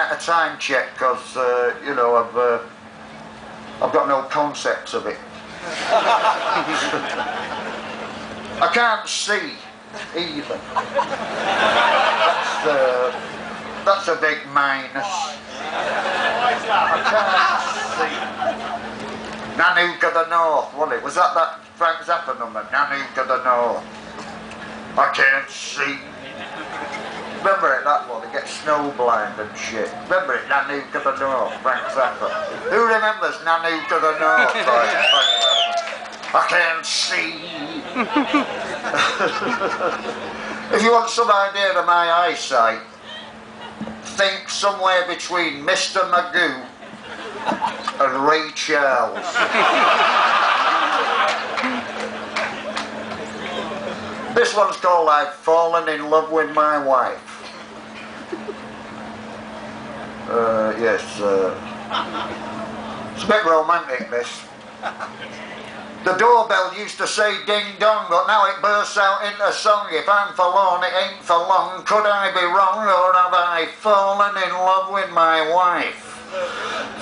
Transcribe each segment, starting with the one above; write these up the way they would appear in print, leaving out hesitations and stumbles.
out of time check because, you know, I've got no concepts of it. I can't see either. That's a big minus. I can't see. Nanook of the North, wasn't it? Was that Frank Zappa number? Nanook of the North. I can't see. Remember it, that one? It gets snowblind and shit. Remember it, Nanook of the North, Frank Zappa. Who remembers Nanook of the North? I can't see. If you want some idea of my eyesight, think somewhere between Mr. Magoo and Ray Charles. This one's called I've Fallen in Love with My Wife. Yes, it's a bit romantic, this. The doorbell used to say ding dong, but now it bursts out into song. If I'm forlorn, it ain't for long. Could I be wrong, or have I fallen in love with my wife?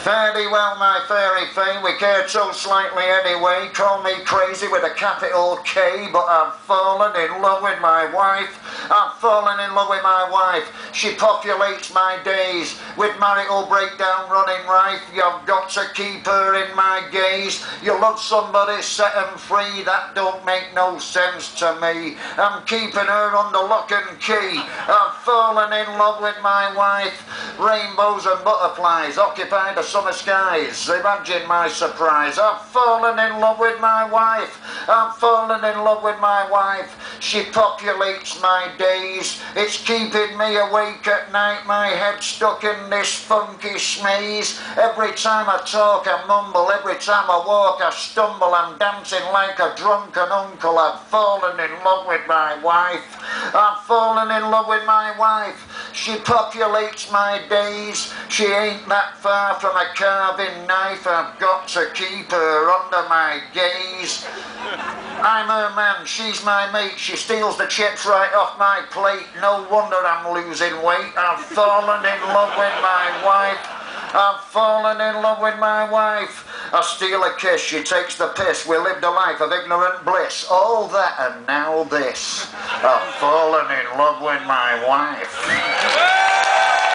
Fare thee well, my fairy fame, we cared so slightly anyway. Call me crazy with a capital K, but I've fallen in love with my wife. I've fallen in love with my wife. She populates my days with marital breakdown running rife. You've got to keep her in my gaze. You love somebody, set them free. That don't make no sense to me. I'm keeping her under lock and key. I've fallen in love with my wife. Rainbows and butterflies occupy the summer skies. Imagine my surprise. I've fallen in love with my wife. I've fallen in love with my wife. She populates my days. It's keeping me awake at night. My head stuck in this funky smaze. Every time I talk I mumble. Every time I walk I stumble. I'm dancing like a drunken uncle. I've fallen in love with my wife. I've fallen in love with my wife. She populates my days. She ain't that far from a carving knife. I've got to keep her under my gaze. I'm her man, she's my mate. She steals the chips right off my plate. No wonder I'm losing weight. I've fallen in love with my wife. I've fallen in love with my wife. I steal a kiss, she takes the piss. We lived a life of ignorant bliss. All that and now this. I've fallen in love with my wife.